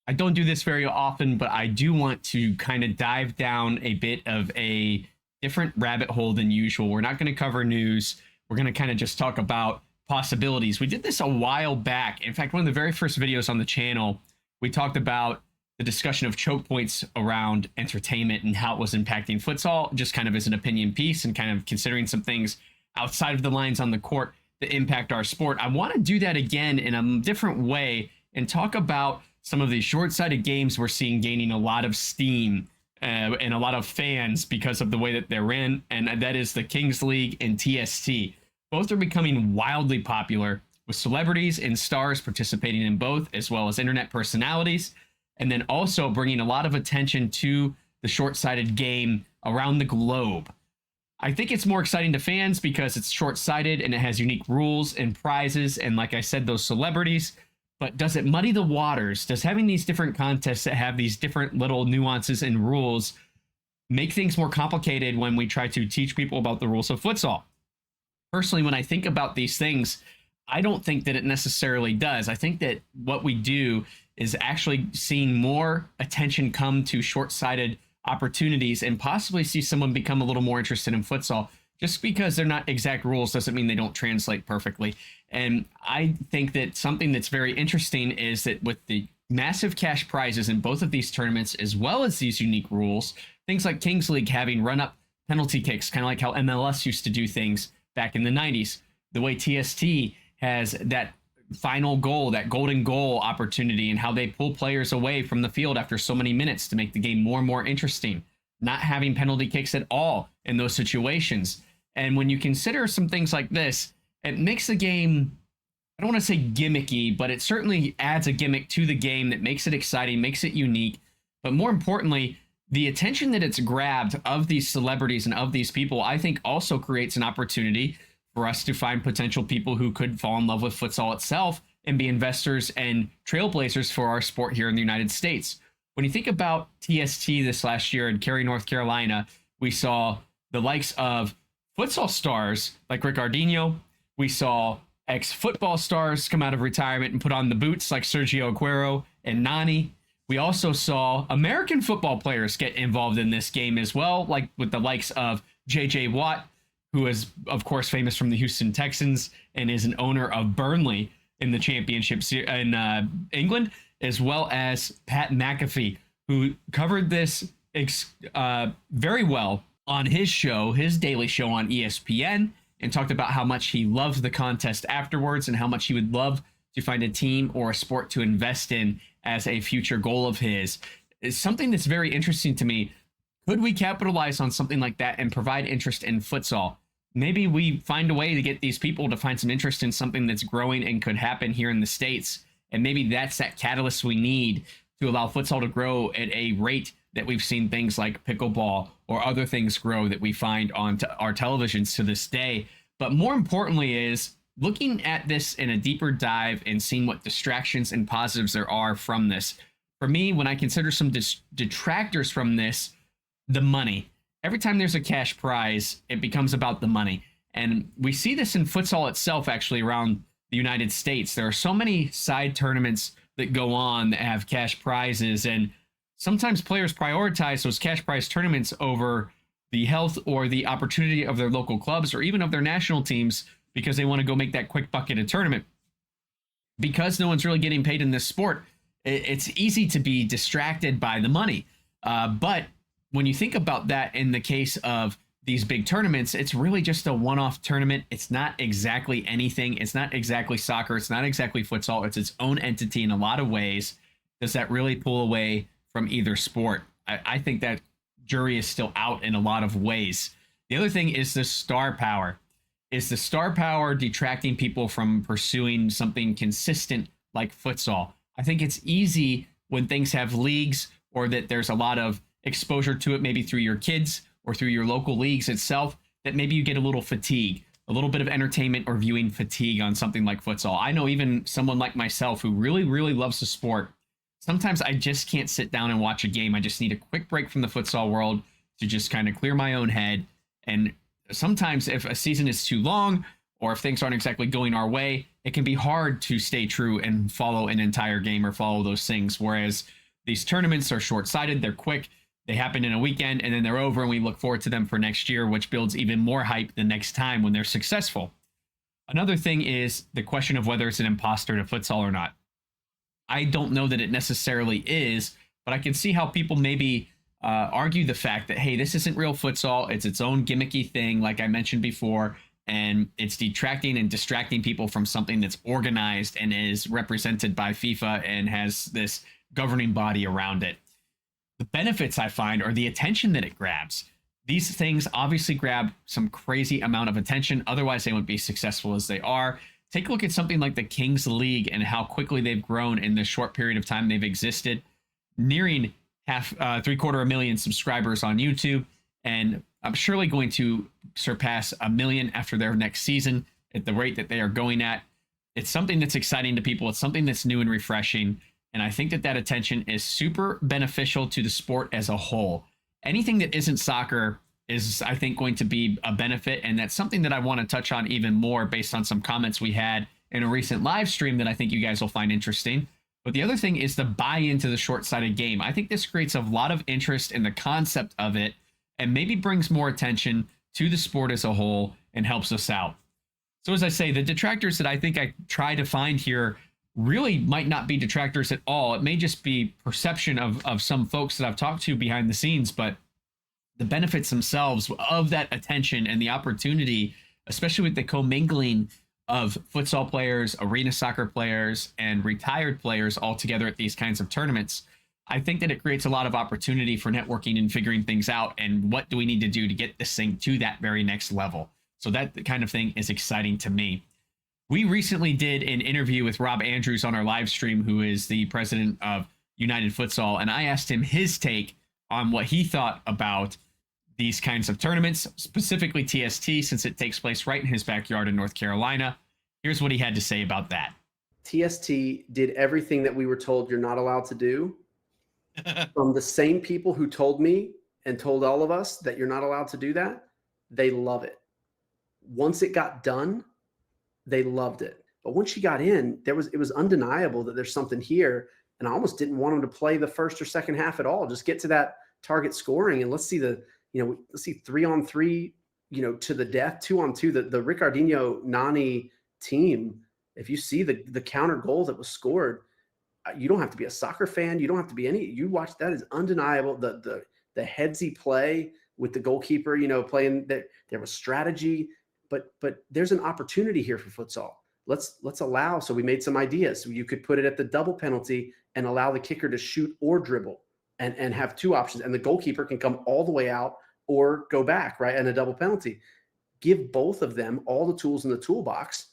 I don't do this very often, but I do want to kind of dive down a bit of a different rabbit hole than usual. We're not going to cover news. We're going to kind of just talk about possibilities. We did this a while back. In fact, one of the very first videos on the channel, we talked about the discussion of choke points around entertainment and how it was impacting futsal, just kind of as an opinion piece and kind of considering some things outside of the lines on the court that impact our sport. I want to do that again in a different way and talk about some of these short-sighted games we're seeing gaining a lot of steam and a lot of fans because of the way that they're ran, and that is the Kings League and TST. Both are becoming wildly popular, with celebrities and stars participating in both, as well as internet personalities, and then also bringing a lot of attention to the short-sighted game around the globe. I think it's more exciting to fans because it's short-sighted and it has unique rules and prizes, and like I said, those celebrities. But does it muddy the waters? Does having these different contests that have these different little nuances and rules make things more complicated when we try to teach people about the rules of futsal? Personally, when I think about these things, I don't think that it necessarily does. I think that what we do is actually seeing more attention come to short-sighted opportunities and possibly see someone become a little more interested in futsal. Just because they're not exact rules doesn't mean they don't translate perfectly. And I think that something that's very interesting is that with the massive cash prizes in both of these tournaments, as well as these unique rules, things like Kings League having run-up penalty kicks, kind of like how MLS used to do things back in the 90s. The way TST has that final goal, that golden goal opportunity, and how they pull players away from the field after so many minutes to make the game more and more interesting. Not having penalty kicks at all in those situations. And when you consider some things like this, it makes the game, I don't want to say gimmicky, but it certainly adds a gimmick to the game that makes it exciting, makes it unique. But more importantly, the attention that it's grabbed of these celebrities and of these people, I think also creates an opportunity for us to find potential people who could fall in love with futsal itself and be investors and trailblazers for our sport here in the United States. When you think about TST this last year in Cary, North Carolina, we saw the likes of futsal stars like Ricardinho. We saw ex-football stars come out of retirement and put on the boots like Sergio Aguero and Nani. We also saw American football players get involved in this game as well, like with the likes of J.J. Watt, who is, of course, famous from the Houston Texans and is an owner of Burnley in the championship in England, as well as Pat McAfee, who covered this very well on his show, his daily show on ESPN, and talked about how much he loved the contest afterwards and how much he would love to find a team or a sport to invest in as a future goal of his. It's something that's very interesting to me. Could we capitalize on something like that and provide interest in futsal? Maybe we find a way to get these people to find some interest in something that's growing and could happen here in the States. And maybe that's that catalyst we need to allow futsal to grow at a rate that we've seen things like pickleball or other things grow that we find on our televisions to this day. But more importantly is looking at this in a deeper dive and seeing what distractions and positives there are from this. For me, when I consider some detractors from this, the money. Every time there's a cash prize, it becomes about the money. And we see this in futsal itself, actually, around the United States. There are so many side tournaments that go on that have cash prizes, and sometimes players prioritize those cash prize tournaments over the health or the opportunity of their local clubs or even of their national teams because they want to go make that quick buck at a tournament. Because no one's really getting paid in this sport, it's easy to be distracted by the money. But when you think about that in the case of these big tournaments, it's really just a one-off tournament. It's not exactly anything. It's not exactly soccer. It's not exactly futsal. It's its own entity in a lot of ways. Does that really pull away from either sport? I think that jury is still out in a lot of ways. The other thing is the star power. Is the star power detracting people from pursuing something consistent like futsal? I think it's easy when things have leagues or that there's a lot of exposure to it, maybe through your kids or through your local leagues itself, that maybe you get a little fatigue, a little bit of entertainment or viewing fatigue on something like futsal. I know even someone like myself who really, really loves the sport, sometimes I just can't sit down and watch a game. I just need a quick break from the futsal world to just kind of clear my own head. And sometimes if a season is too long or if things aren't exactly going our way, it can be hard to stay true and follow an entire game or follow those things. Whereas these tournaments are short-sighted, they're quick, they happen in a weekend, and then they're over, and we look forward to them for next year, which builds even more hype the next time when they're successful. Another thing is the question of whether it's an imposter to futsal or not. I don't know that it necessarily is, but I can see how people maybe argue the fact that, hey, this isn't real futsal. It's its own gimmicky thing, like I mentioned before, and it's detracting and distracting people from something that's organized and is represented by FIFA and has this governing body around it. The benefits I find are the attention that it grabs. These things obviously grab some crazy amount of attention. Otherwise, they wouldn't be successful as they are. Take a look at something like the Kings League and how quickly they've grown in the short period of time they've existed, nearing three-quarter million subscribers on YouTube, and I'm surely going to surpass 1 million after their next season at the rate that they are going at. It's something that's exciting to people. It's something that's new and refreshing, and I think that that attention is super beneficial to the sport as a whole. Anything that isn't soccer is, I think, going to be a benefit, and that's something that I want to touch on even more based on some comments we had in a recent live stream that I think you guys will find interesting. But the other thing is the buy-in to the short-sighted game. I think this creates a lot of interest in the concept of it and maybe brings more attention to the sport as a whole and helps us out. So as I say, the detractors that I think I try to find here really might not be detractors at all. It may just be perception of some folks that I've talked to behind the scenes, but the benefits themselves of that attention and the opportunity, especially with the commingling of futsal players, arena soccer players, and retired players all together at these kinds of tournaments, I think that it creates a lot of opportunity for networking and figuring things out and what do we need to do to get this thing to that very next level. So that kind of thing is exciting to me. We recently did an interview with Rob Andrews on our live stream, who is the president of United Futsal, and I asked him his take on what he thought about these kinds of tournaments, specifically TST, since it takes place right in his backyard in North Carolina. Here's what he had to say about that. TST did everything that we were told you're not allowed to do from the same people who told me and told all of us that you're not allowed to do that. They love it. Once it got done, they loved it. But once she got in, it was undeniable that there's something here. And I almost didn't want them to play the first or second half at all. Just get to that target scoring and let's see let's see 3-on-3, to the death, 2-on-2. The Ricardinho Nani team, if you see the counter goal that was scored, you don't have to be a soccer fan. You don't have to be you watch, that is undeniable. The headsy play with the goalkeeper, playing there was strategy, but there's an opportunity here for futsal. Let's allow, so we made some ideas. So you could put it at the double penalty and allow the kicker to shoot or dribble and have two options. And the goalkeeper can come all the way out or go back, right? And a double penalty. Give both of them all the tools in the toolbox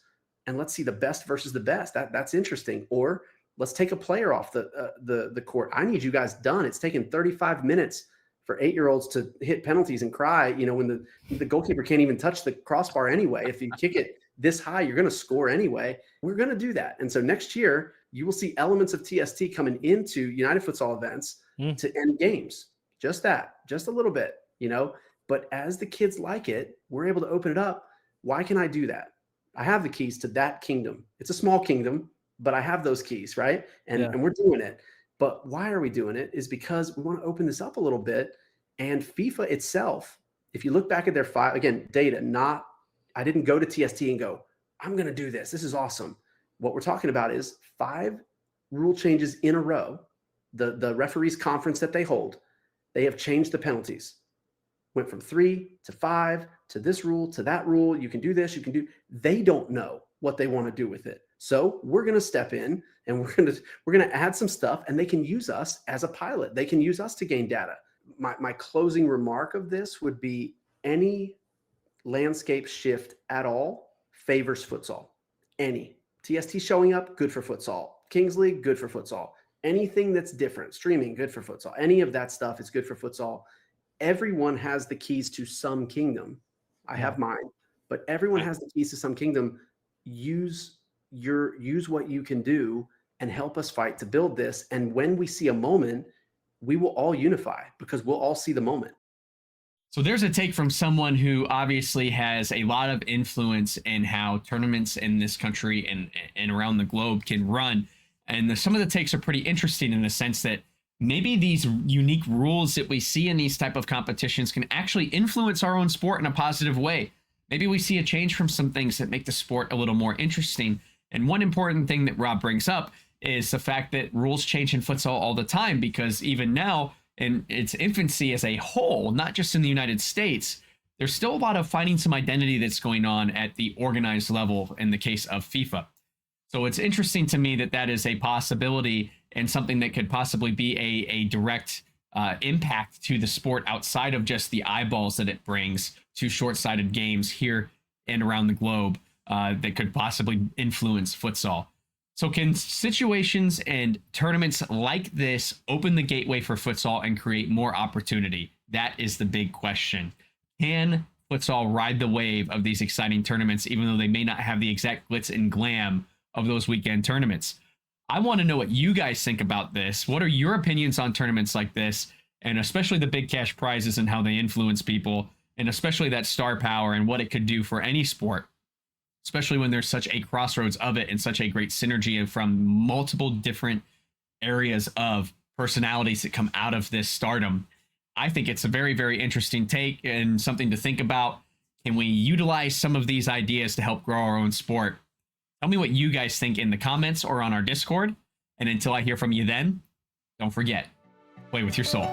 and let's see the best versus the best. That's interesting. Or let's take a player off the court. I need you guys done. It's taken 35 minutes for 8-year-olds to hit penalties and cry, when the goalkeeper can't even touch the crossbar anyway. If you kick it this high, you're going to score anyway. We're going to do that. And so next year, you will see elements of TST coming into United Futsal events to end games. Just a little bit, But as the kids like it, we're able to open it up. Why can I do that? I have the keys to that kingdom. It's a small kingdom, but I have those keys, right? And we're doing it. But why are we doing it? Is because we want to open this up a little bit. And FIFA itself, if you look back at their file, again, data, I didn't go to TST and go, I'm going to do this. This is awesome. What we're talking about is 5 rule changes in a row. The referees conference that they hold, they have changed the penalties. Went from 3 to 5 to this rule to that rule. You can do this, they don't know what they want to do with it. So we're going to step in and we're going to add some stuff and they can use us as a pilot. They can use us to gain data. My closing remark of this would be any landscape shift at all favors futsal. Any. TST showing up, good for futsal. Kings League, good for futsal. Anything that's different, streaming, good for futsal. Any of that stuff is good for futsal. Everyone has the keys to some kingdom. I have mine, but everyone has the keys to some kingdom. Use what you can do and help us fight to build this. And when we see a moment, we will all unify because we'll all see the moment. So there's a take from someone who obviously has a lot of influence in how tournaments in this country and around the globe can run. And some of the takes are pretty interesting in the sense that maybe these unique rules that we see in these type of competitions can actually influence our own sport in a positive way. Maybe we see a change from some things that make the sport a little more interesting. And one important thing that Rob brings up is the fact that rules change in futsal all the time, because even now, in its infancy as a whole, not just in the United States, there's still a lot of finding some identity that's going on at the organized level in the case of FIFA. So it's interesting to me that that is a possibility and something that could possibly be a direct impact to the sport outside of just the eyeballs that it brings to short-sighted games here and around the globe that could possibly influence futsal. So can situations and tournaments like this open the gateway for futsal and create more opportunity? That is the big question. Can futsal ride the wave of these exciting tournaments, even though they may not have the exact glitz and glam of those weekend tournaments? I want to know what you guys think about this. What are your opinions on tournaments like this, and especially the big cash prizes and how they influence people, and especially that star power and what it could do for any sport, especially when there's such a crossroads of it and such a great synergy from multiple different areas of personalities that come out of this stardom. I think it's a very, very interesting take and something to think about. Can we utilize some of these ideas to help grow our own sport? Tell me what you guys think in the comments or on our Discord. And until I hear from you then, don't forget, play with your soul.